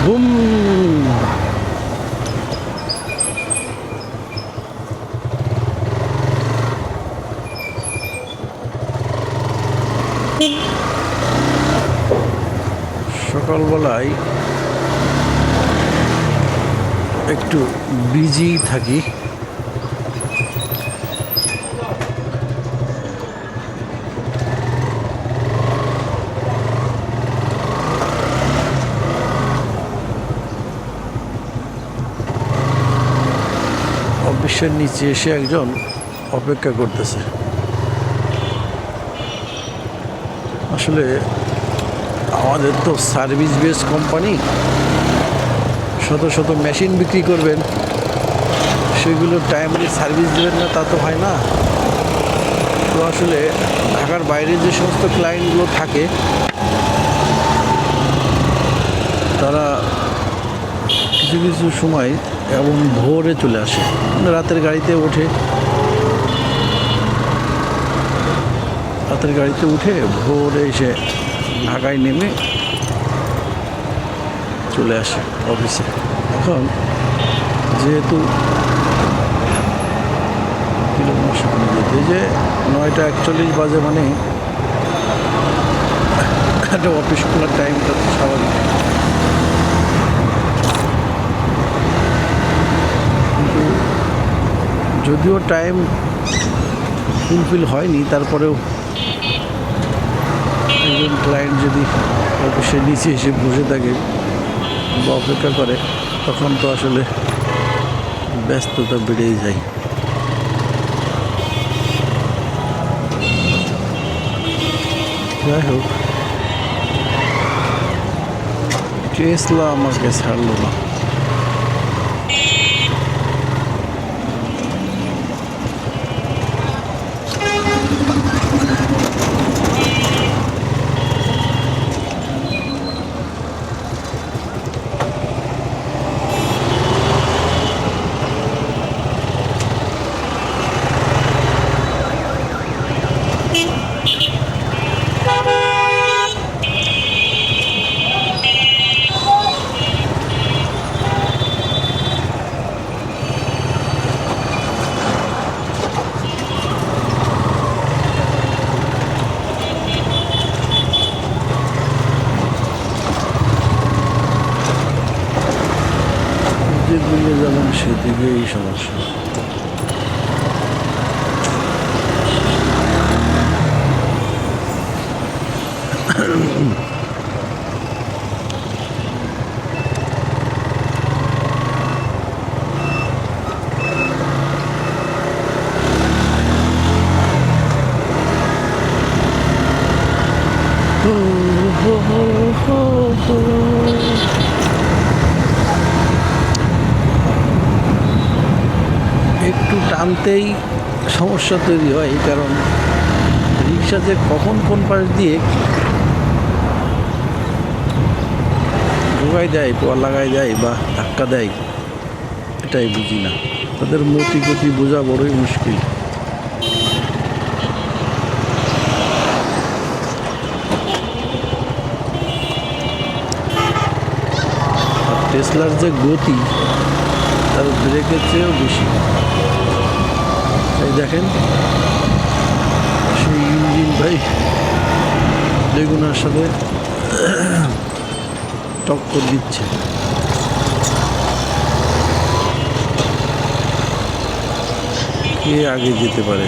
Broom. সকালবেলায় একটু busy থাকি। অফিসের নিচে এসে একজন অপেক্ষা করতেছে। আসলে আমাদের তো সার্ভিস বেস কোম্পানি, শত শত মেশিন বিক্রি করবেন, সেগুলো টাইমলি সার্ভিস দেবেন না তা তো হয় না। তো আসলে ঢাকার বাইরে যে সমস্ত ক্লায়েন্টগুলো থাকে তারা কিছু কিছু সময় এমন ভোরে চলে আসে, মানে রাতের গাড়িতে উঠে ভোরে এসে ঢাকায় নেমে চলে আসে অফিসে। এখন যেহেতু যেতে যে 9:41 বাজে, মানে একটা অফিস খোলার টাইমটা তো স্বাভাবিক। কিন্তু যদিও টাইম ফুলফিল হয়নি, তারপরেও একজন ক্লায়েন্ট যদি অফিসের নিচে এসে বসে থাকে বা অপেক্ষা করে, তখন তো আসলে ব্যস্ততা বেড়েই যায়। যাই হোক, টেসলা আমাকে ছাড়লো না। যেদিকে যাবেন সেদিকেই সমস্যা। একটু টানতেই সমস্যা তৈরি হয়, কারণ রিক্সা যে কখন কোন পাশ দিয়ে ঢোকাই দেয়, পোয়া লাগাই দেয় বা ধাক্কা দেয়, এটাই বুঝি না। তাদের মতি গতি বোঝা বড়ই মুশকিল। আর টেসলার যে গতি তার ব্রেকের চেয়েও বেশি। এই দেখেন, সেই ইঞ্জিন ভাই লেগুনার সাথে টক্কর দিচ্ছে। কে আগে যেতে পারে?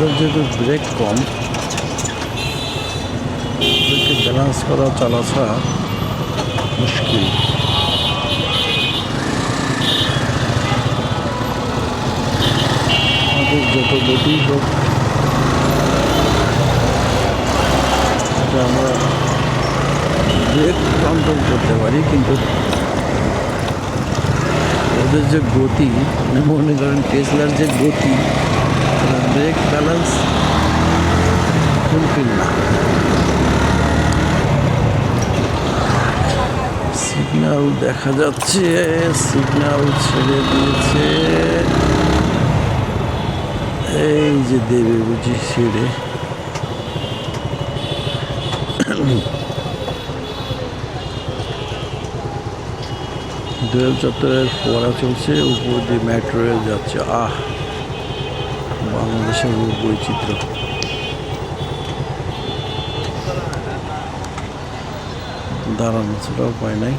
ওদের যেহেতু ব্রেক কম, ওদেরকে ব্যালেন্স করা চালাছা মুশকিল। আমাদের যত গতি হোক, এটা আমরা ব্রেক কন্ট্রোল করতে পারি, কিন্তু ওদের যে গতি, মনে করেন টেসলার যে গতি, ব্রেক ব্যালেন্স ফুলফিল না। সিগন্যাল দেখা যাচ্ছে, সিগন্যাল ছেড়ে দিয়েছে। এই যে দেবে বুঝি ছেড়ে। দোয়েল চত্বরের ফোয়ারা চলছে, উপর দিয়ে মেট্রো রেল যাচ্ছে। বাংলাদেশের বৈচিত্র্য। দাঁড়ানো ছাড়া উপায় নাই।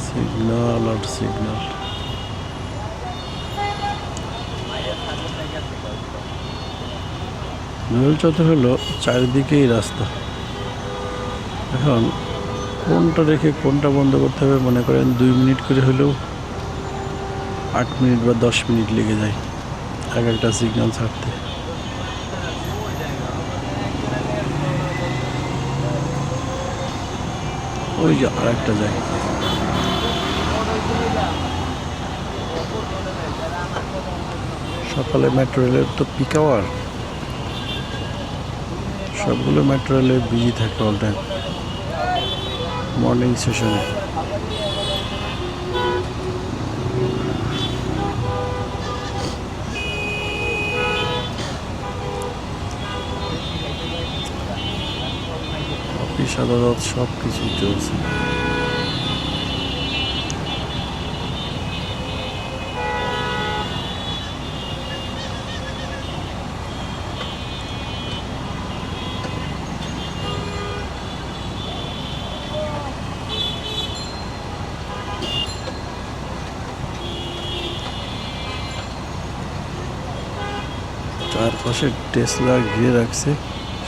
সিগন্যাল আর সিগন্যাল। দোয়েল চত্বর হলো চারিদিকেই রাস্তা। এখন কোনটা রেখে কোনটা বন্ধ করতে হবে মনে করেন 2 মিনিট করে হলেও 8 মিনিট বা 10 মিনিট লেগে যায় এক একটা সিগন্যাল ছাড়তে। ওই যে আর একটা যায়। সকালে মেট্রো রেলের তো পিক আওয়ার, সবগুলো মেট্রো রেলে বিজি থাকে অল টাইম মর্নিং সেশনে। অফিস আদালত সব কিছু চলছে। চারপাশে টেসলা ঘিরে রাখছে,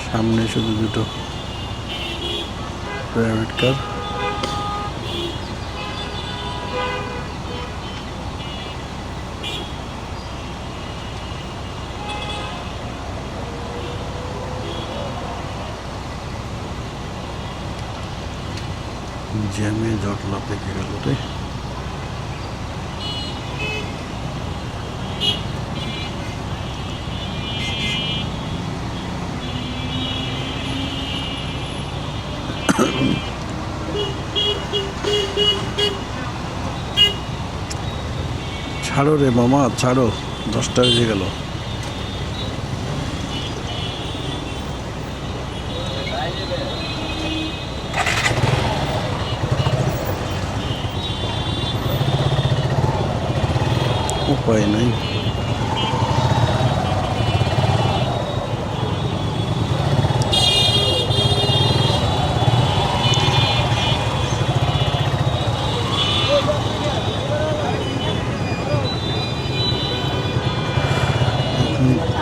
সামনে শুধু দুটো প্রাইভেট কার। জ্যামে জটলা পেকে গেল রে। ছাড়ো রে মামা ছাড়ো, 10টা বেজে গেল। উপায় নাই।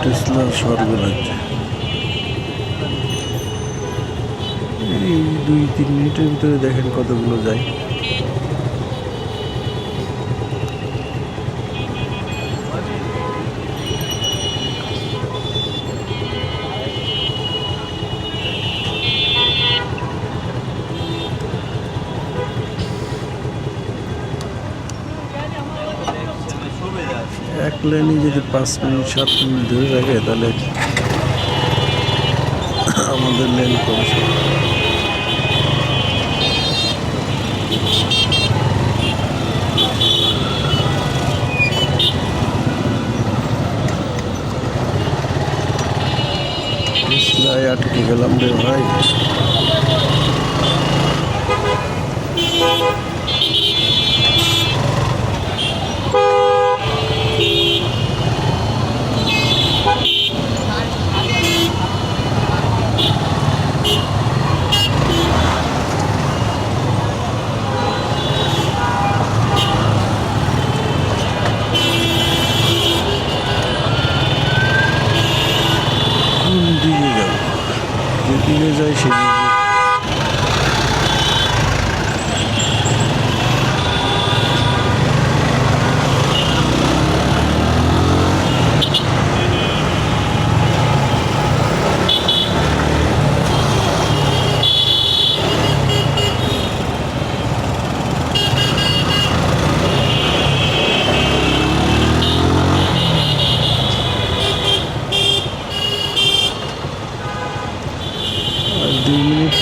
টেসলার স্বর্গ রাজ্যে এই 2-3 মিনিটের ভিতরে দেখেন কতগুলো যায়। এক লাইনে যদি 5 মিনিট 7 মিনিট ধরে রাখে তাহলে আমাদের লেন কমছে। টেসলায় আটকে গেলাম রে ভাই। যেদিকে যাই সেদিকে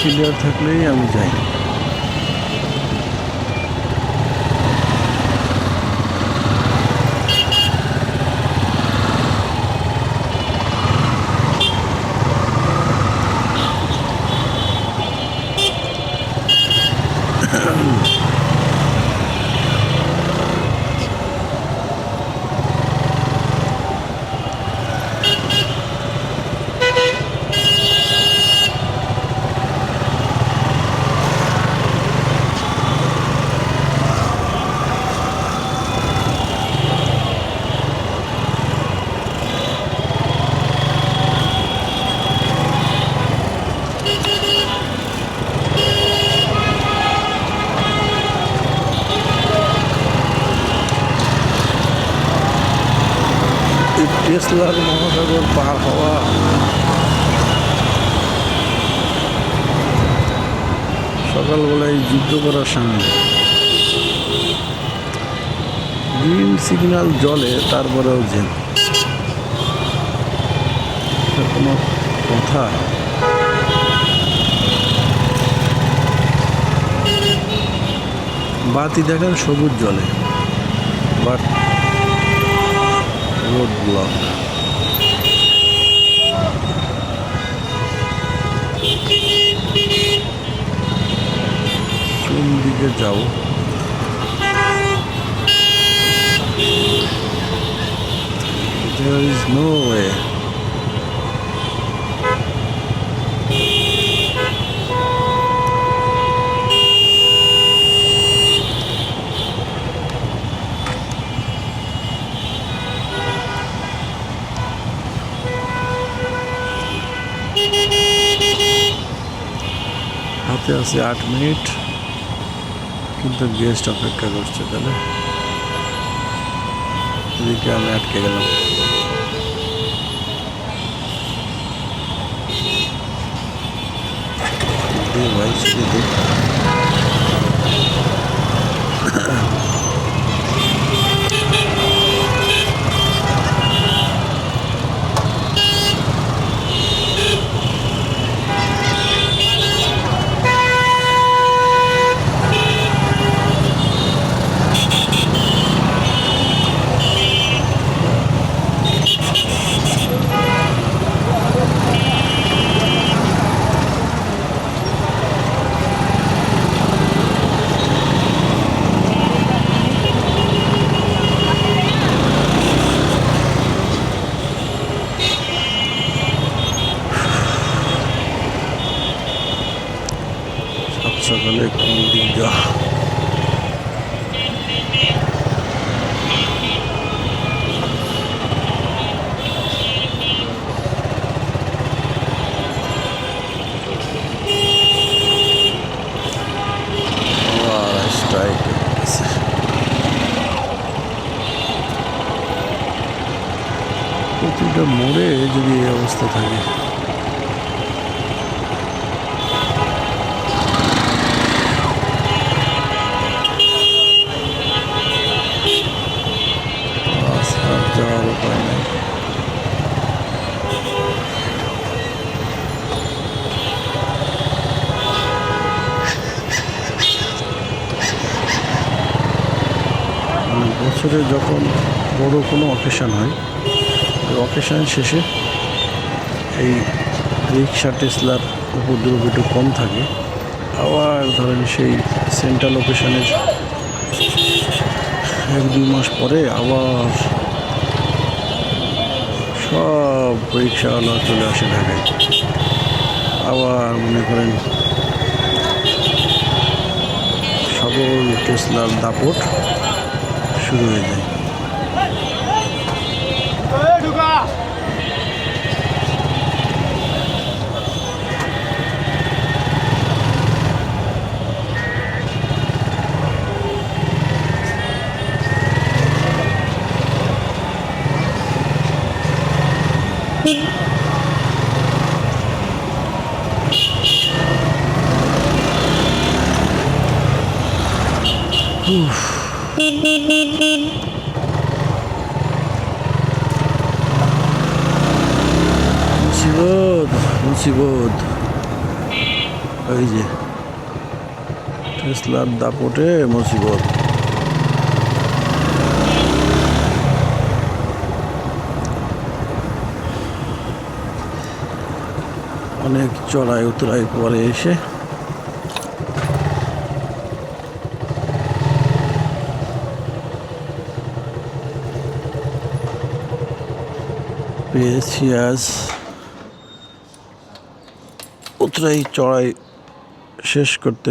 ক্লিয়ার থাকলেই আমি যাই। টেসলার মহাসাগর পার হওয়া সকালবেলায় যুদ্ধ করার সামনে গ্রিন সিগন্যাল জলে, তারপরেও যে কোনো কথা। বাতি দেখেন সবুজ জলে, বাট রোড ব্লক। কোন দিকে যাও? There is no way. হাতে আছে 8 মিনিট, কিন্তু গেস্ট অপেক্ষা করছে। তাহলে এদিকে আমি আটকে গেলাম। ভাই সেদিকে সকালে কোন দিক যা স্ট্রাইক আছে। প্রতিটা মোড়ে যদি এই অবস্থা থাকে, যাওয়ার উপায় নেই। বছরে যখন বড় কোনো অকেশন হয়, অকেশন শেষে এই রিক্সা টেসলার উপদ্রব একটু কম থাকে। আবার ধরেন সেই সেন্ট্রাল লোকেশনের 1-2 মাস পরে আবার সব রিক্সাওয়ালা চলে আসে ঢাকায়। আবার মনে করেন সকল টেসলার দাপট শুরু হয়ে যায়। মুসিবত মুসিবত। ওই যে টেসলার দাপটে মুসিবত। অনেক চড়াই উতরাই পরে এসে পেয়েছি আজ উতরাই চড়াই শেষ করতে